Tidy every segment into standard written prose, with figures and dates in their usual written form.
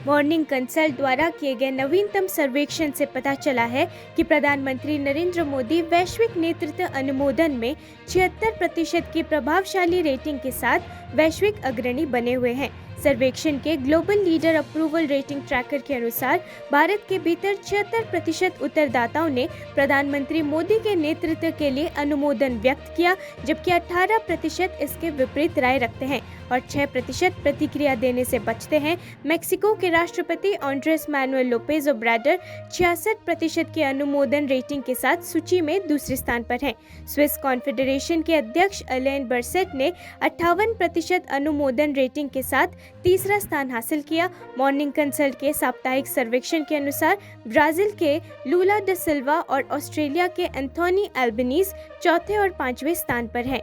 Morning consult द्वारा किए गए नवीनतम सर्वेक्षण से पता चला है कि प्रधानमंत्री नरेंद्र मोदी वैश्विक नेतृत्व अनुमोदन में 76% की प्रभावशाली रेटिंग के साथ वैश्विक अग्रणी बने हुए हैं। सर्वेक्षण के global leader approval rating tracker के अनुसार भारत के भीतर 76% उत्तरदाताओं ने प्रधानमंत्री मोदी के नेतृत्व के लिए अनुमोदन व्यक्त किया, जबकि 18% इसके विपरीत राय रखते हैं और 6% प्रतिक्रिया देने से बचते हैं। मेक्सिको के राष्ट्रपति एंड्रेस मैनुएल लोपेज ओब्राडर 66% की अनुमोदन रेटिंग के साथ सूची में दूसरे स्थान पर हैं। स्विस कॉन्फेडरेशन के अध्यक्ष अलेन बर्सेट ने 58% अनुमोदन रेटिंग के साथ तीसरा स्थान हासिल किया। मॉर्निंग कंसल्ट के साप्ताहिक सर्वेक्षण के अनुसार ब्राजील के लूला ड सिल्वा और ऑस्ट्रेलिया के एंथोनी एल्बनीज चौथे और पांचवें स्थान पर हैं।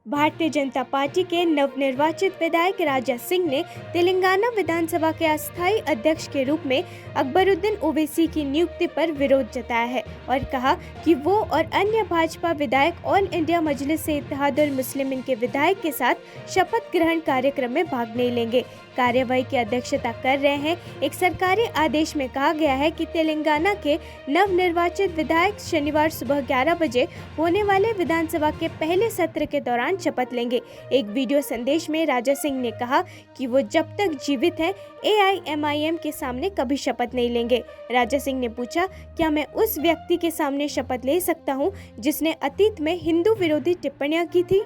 भारतीय जनता पार्टी के नवनिर्वाचित विधायक राजा सिंह ने तेलंगाना विधानसभा के अस्थायी अध्यक्ष के रूप में अकबरुद्दीन ओवैसी की नियुक्ति पर विरोध जताया है और कहा कि वो और अन्य भाजपा विधायक ऑल इंडिया मजलिस से इत्तेहादुल मुस्लिमीन के विधायक के साथ शपथ ग्रहण कार्यक्रम में भाग नहीं लेंगे। कार्यवाही की अध्यक्षता कर रहे हैं। एक सरकारी आदेश में कहा गया है कि तेलंगाना के नवनिर्वाचित विधायक शनिवार सुबह 11 बजे होने वाले विधानसभा के पहले सत्र के दौरान शपथ लेंगे। एक वीडियो संदेश में राजा सिंह ने कहा कि वो जब तक जीवित हैं AIMIM के सामने कभी शपथ नहीं लेंगे। राजा सिंह ने पूछा, क्या मैं उस व्यक्ति के सामने शपथ ले सकता हूं जिसने अतीत में हिंदू विरोधी टिप्पणियां की थी?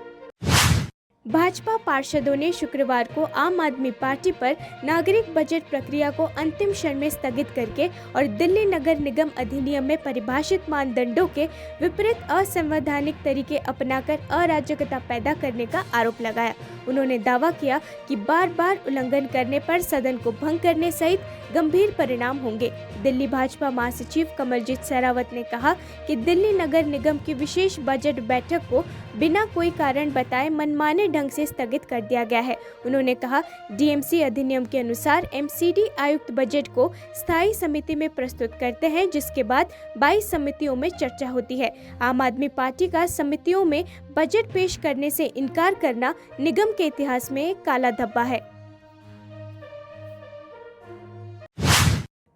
भाजपा पार्षदों ने शुक्रवार को आम आदमी पार्टी पर नागरिक बजट प्रक्रिया को अंतिम क्षण में स्थगित करके और दिल्ली नगर निगम अधिनियम में परिभाषित मानदंडों के विपरीत असंवैधानिक तरीके अपनाकर अराजकता पैदा करने का आरोप लगाया। उन्होंने दावा किया कि बार बार उल्लंघन करने पर सदन को भंग करने सहित गंभीर परिणाम होंगे। दिल्ली भाजपा महासचिव कमलजीत शेरावत ने कहा कि दिल्ली नगर निगम की विशेष बजट बैठक को बिना कोई कारण बताए मनमाने ढंग से स्थगित कर दिया गया है। उन्होंने कहा, DMC अधिनियम के अनुसार MCD आयुक्त बजट को स्थायी समिति में प्रस्तुत करते हैं, जिसके बाद 22 समितियों में चर्चा होती है। आम आदमी पार्टी का समितियों में बजट पेश करने से इनकार करना निगम के इतिहास में एक काला धब्बा है।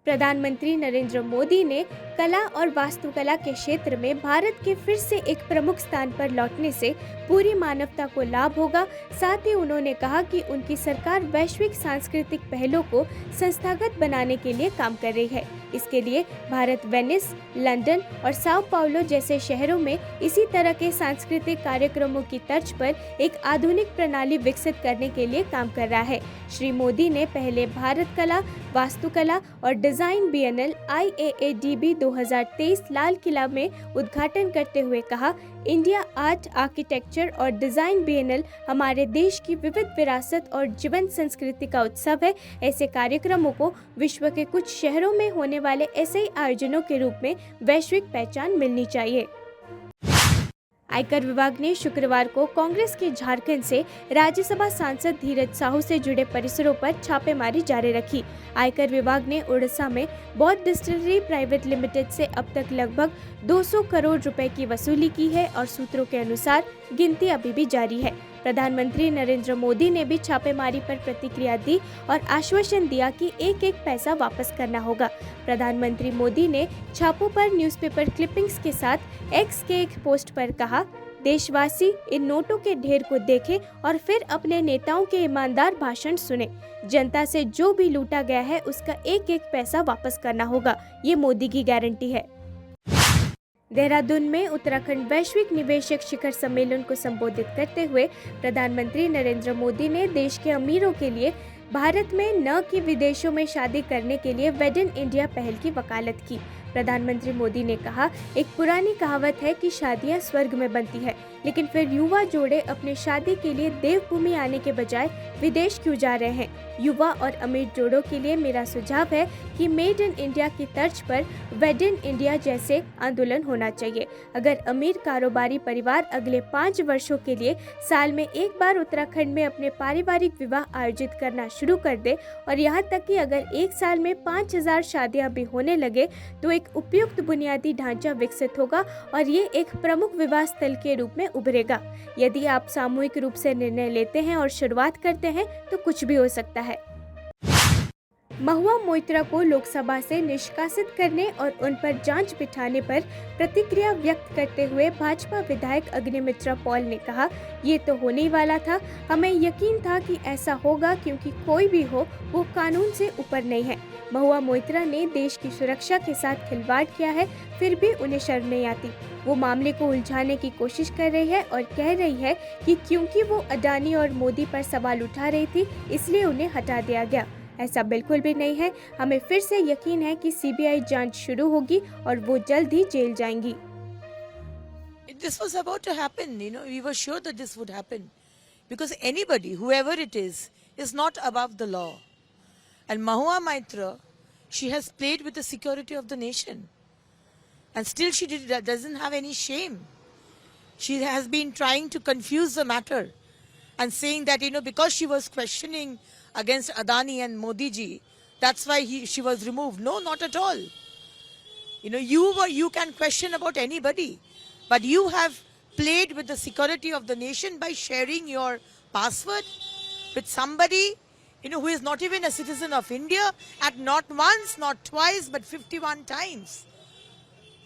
प्रधानमंत्री नरेंद्र मोदी ने कला और वास्तुकला के क्षेत्र में भारत के फिर से एक प्रमुख स्थान पर लौटने से पूरी मानवता को लाभ होगा। साथ ही उन्होंने कहा कि उनकी सरकार वैश्विक सांस्कृतिक पहलों को संस्थागत बनाने के लिए काम कर रही है। इसके लिए भारत वेनिस, लंदन और साओ पाउलो जैसे शहरों में इसी तरह के सांस्कृतिक कार्यक्रमों की तर्ज पर एक आधुनिक प्रणाली विकसित करने के लिए काम कर रहा है। श्री मोदी ने पहले भारत कला, वास्तुकला और डिजाइन बिएनएल IAADB 2023 लाल किला में उद्घाटन करते हुए कहा, इंडिया आर्ट, आर्किटेक्चर और डिजाइन बिएनएल हमारे देश की विविध विरासत और जीवंत संस्कृति का उत्सव है। ऐसे कार्यक्रमों को विश्व के कुछ शहरों में होने वाले ऐसे ही आयोजनों के रूप में वैश्विक पहचान मिलनी चाहिए। आयकर विभाग ने शुक्रवार को कांग्रेस के झारखंड से राज्यसभा सांसद धीरज साहू से जुड़े परिसरों पर छापेमारी जारी रखी। आयकर विभाग ने उड़ीसा में बौद्ध डिस्टिलरी प्राइवेट लिमिटेड से अब तक लगभग 200 करोड़ रुपए की वसूली की है और सूत्रों के अनुसार गिनती अभी भी जारी है। प्रधानमंत्री नरेंद्र मोदी ने भी छापेमारी पर प्रतिक्रिया दी और आश्वासन दिया कि एक एक पैसा वापस करना होगा। प्रधानमंत्री मोदी ने छापों पर न्यूज़पेपर क्लिपिंग्स के साथ एक्स के एक पोस्ट पर कहा, देशवासी इन नोटों के ढेर को देखें और फिर अपने नेताओं के ईमानदार भाषण सुने। जनता से जो भी लूटा गया है उसका एक एक पैसा वापस करना होगा, ये मोदी की गारंटी है। देहरादून में उत्तराखंड वैश्विक निवेशक शिखर सम्मेलन को संबोधित करते हुए प्रधानमंत्री नरेंद्र मोदी ने देश के अमीरों के लिए भारत में न कि विदेशों में शादी करने के लिए वेड इन इंडिया पहल की वकालत की। प्रधानमंत्री मोदी ने कहा, एक पुरानी कहावत है कि शादियां स्वर्ग में बनती है, लेकिन फिर युवा जोड़े अपने शादी के लिए देवभूमि आने के बजाय विदेश क्यों जा रहे हैं। युवा और अमीर जोड़ों के लिए मेरा सुझाव है कि मेड इन इंडिया की तर्ज पर वेड इन इंडिया जैसे आंदोलन होना चाहिए। अगर अमीर कारोबारी परिवार अगले 5 वर्षों के लिए साल में एक बार उत्तराखंड में अपने पारिवारिक विवाह आयोजित करना शुरू कर दे और यहाँ तक कि अगर एक साल में 5000 शादियाँ भी होने लगे तो एक एक उपयुक्त बुनियादी ढांचा विकसित होगा और ये एक प्रमुख विवाद स्थल के रूप में उभरेगा। यदि आप सामूहिक रूप से निर्णय लेते हैं और शुरुआत करते हैं तो कुछ भी हो सकता है। महुआ मोइत्रा को लोकसभा से निष्कासित करने और उन पर जांच बिठाने पर प्रतिक्रिया व्यक्त करते हुए भाजपा विधायक अग्निमित्रा पॉल ने कहा, ये तो होने ही वाला था। हमें यकीन था कि ऐसा होगा क्योंकि कोई भी हो वो कानून से ऊपर नहीं है। महुआ मोइत्रा ने देश की सुरक्षा के साथ खिलवाड़ किया है, फिर भी उन्हें शर्म नहीं आती। वो मामले को उलझाने की कोशिश कर रही है और कह रही है कि क्योंकि वो अडानी और मोदी पर सवाल उठा रही थी इसलिए उन्हें हटा दिया गया। ऐसा बिल्कुल भी नहीं है। हमें फिर से यकीन है कि सीबीआई जांच शुरू होगी और वो जल्द ही जेल जाएंगी। This was about to happen, we were sure that this would happen because anybody, whoever it is not above the law. And Mahua Moitra, she has played with the security of the nation and still she doesn't have any shame. She has been trying to confuse the matter and saying that, because she was questioning against Adani and Modi ji, that's why she was removed. No, not at all. You can question about anybody, but you have played with the security of the nation by sharing your password with somebody, who is not even a citizen of India, at not once, not twice, but 51 times.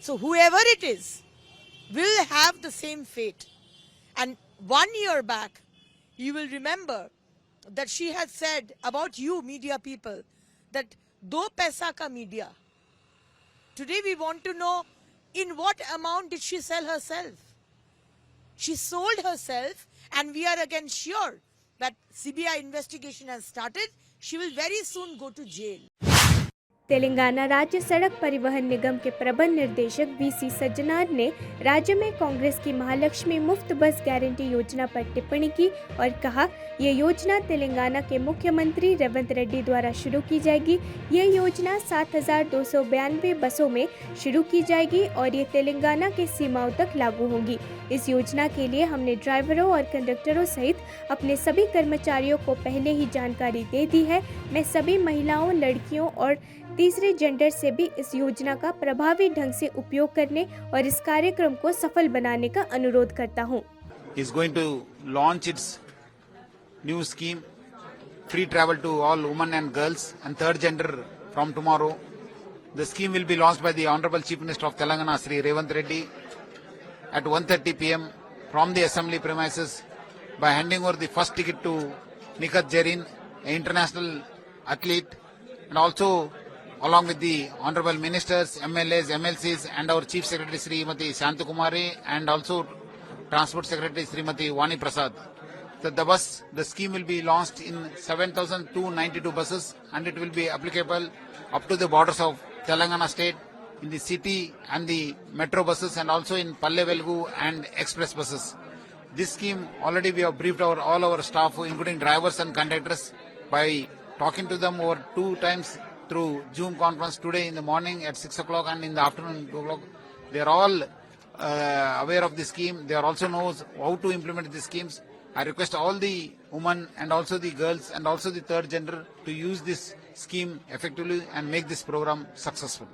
So whoever it is will have the same fate. And 1 year back, you will remember that she had said about you media people that do paisa ka media. Today we want to know in what amount did she sell herself. She sold herself and we are again sure that CBI investigation has started. She will very soon go to jail. Telangana राज्य सड़क परिवहन निगम के प्रबंध निर्देशक VC Sajjanar ने राज्य में कांग्रेस की महालक्ष्मी मुफ्त बस गारंटी योजना पर टिप्पणी की और कहा, ये योजना तेलंगाना के मुख्यमंत्री रेवंत रेड्डी द्वारा शुरू की जाएगी। यह योजना 7,292 बसों में शुरू की जाएगी और ये तेलंगाना के सीमाओं तक लागू होगी। इस योजना के लिए हमने ड्राइवरों और कंडक्टरों सहित अपने सभी कर्मचारियों को पहले ही जानकारी दे दी है। मैं सभी महिलाओं, लड़कियों और तीसरे जेंडर से भी इस योजना का प्रभावी ढंग से उपयोग करने और इस कार्यक्रम को सफल बनाने का अनुरोध करता हूं। Is going to launch its new scheme, free travel to all women and girls and third gender from tomorrow. The scheme will be launched by the Honorable Chief Minister of Telangana, Sri Revanth Reddy, at 1:30 p.m. from the assembly premises by handing over the first ticket to Nikat Jarin, an international athlete, and also along with the Honorable Ministers, MLAs, MLCs and our Chief Secretary Srimati Shantakumari and also Transport Secretary Srimati Vani Prasad. So the scheme will be launched in 7,292 buses and it will be applicable up to the borders of Telangana state in the city and the metro buses and also in Palle Velugu and express buses. This scheme already we have briefed all our staff including drivers and conductors by talking to them over 2 times through Zoom conference today in the morning at 6 o'clock and in the afternoon 2 o'clock. They are all aware of the scheme. They are also knows how to implement the schemes. I request all the women and also the girls and also the third gender to use this scheme effectively and make this program successful.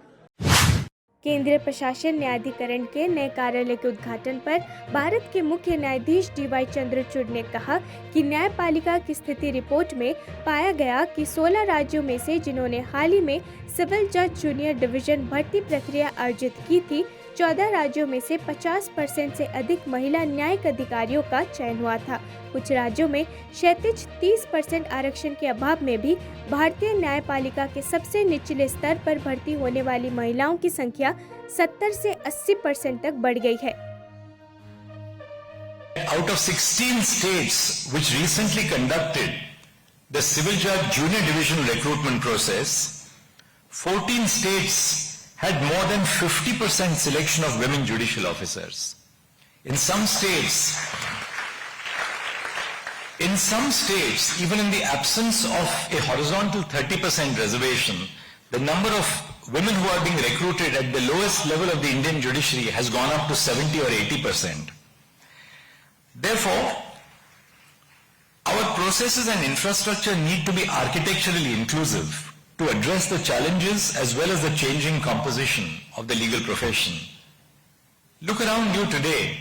केंद्रीय प्रशासन न्यायाधिकरण के नए कार्यालय के उद्घाटन पर भारत के मुख्य न्यायाधीश डीवाई चंद्रचूड़ ने कहा कि न्यायपालिका की स्थिति रिपोर्ट में पाया गया कि 16 राज्यों में से जिन्होंने हाल ही में सिविल जज जूनियर डिवीजन भर्ती प्रक्रिया आयोजित की थी, 14 राज्यों में से 50% से अधिक महिला न्यायिक अधिकारियों का चयन हुआ था। कुछ राज्यों में क्षैतिज 30% आरक्षण के अभाव में भी भारतीय न्यायपालिका के सबसे निचले स्तर पर भर्ती होने वाली महिलाओं की संख्या 70 से 80% तक बढ़ गई है। Out of 16 states which recently conducted the civil judge junior division recruitment process, 14 states had more than 50% selection of women judicial officers. In some states, even in the absence of a horizontal 30% reservation, the number of women who are being recruited at the lowest level of the Indian judiciary has gone up to 70 or 80%. Therefore, our processes and infrastructure need to be architecturally inclusive. to address the challenges as well as the changing composition of the legal profession. Look around you today.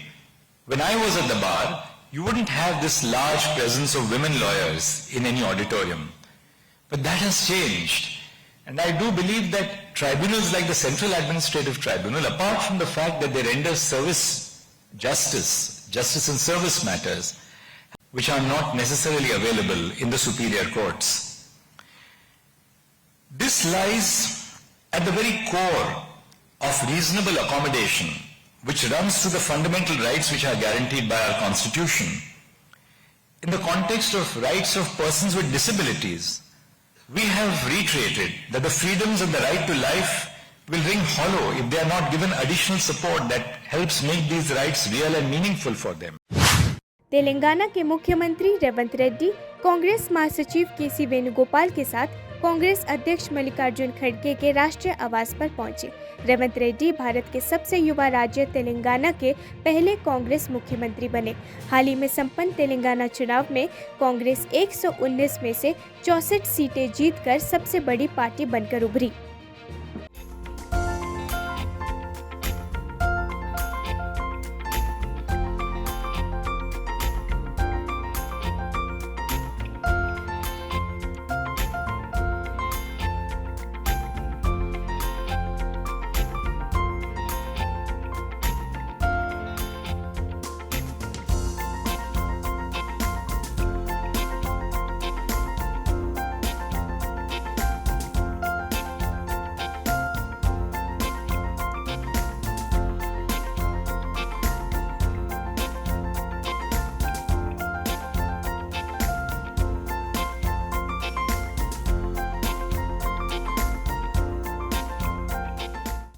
When I was at the bar, you wouldn't have this large presence of women lawyers in any auditorium. But that has changed. And I do believe that tribunals like the Central Administrative Tribunal, apart from the fact that they render justice in service matters, which are not necessarily available in the superior courts. This lies at the very core of reasonable accommodation, which runs to the fundamental rights which are guaranteed by our Constitution. In the context of rights of persons with disabilities, we have reiterated that the freedoms and the right to life will ring hollow if they are not given additional support that helps make these rights real and meaningful for them. Telangana के मुख्यमंत्री रेवंत रेड्डी कांग्रेस महासचिव केसी वेणुगोपाल के साथ कांग्रेस अध्यक्ष मल्लिकार्जुन खड़गे के राष्ट्रीय आवास पर पहुंचे। रेवंत रेड्डी भारत के सबसे युवा राज्य तेलंगाना के पहले कांग्रेस मुख्यमंत्री बने। हाल ही में संपन्न तेलंगाना चुनाव में कांग्रेस 119 में से 64 सीटें जीतकर सबसे बड़ी पार्टी बनकर उभरी।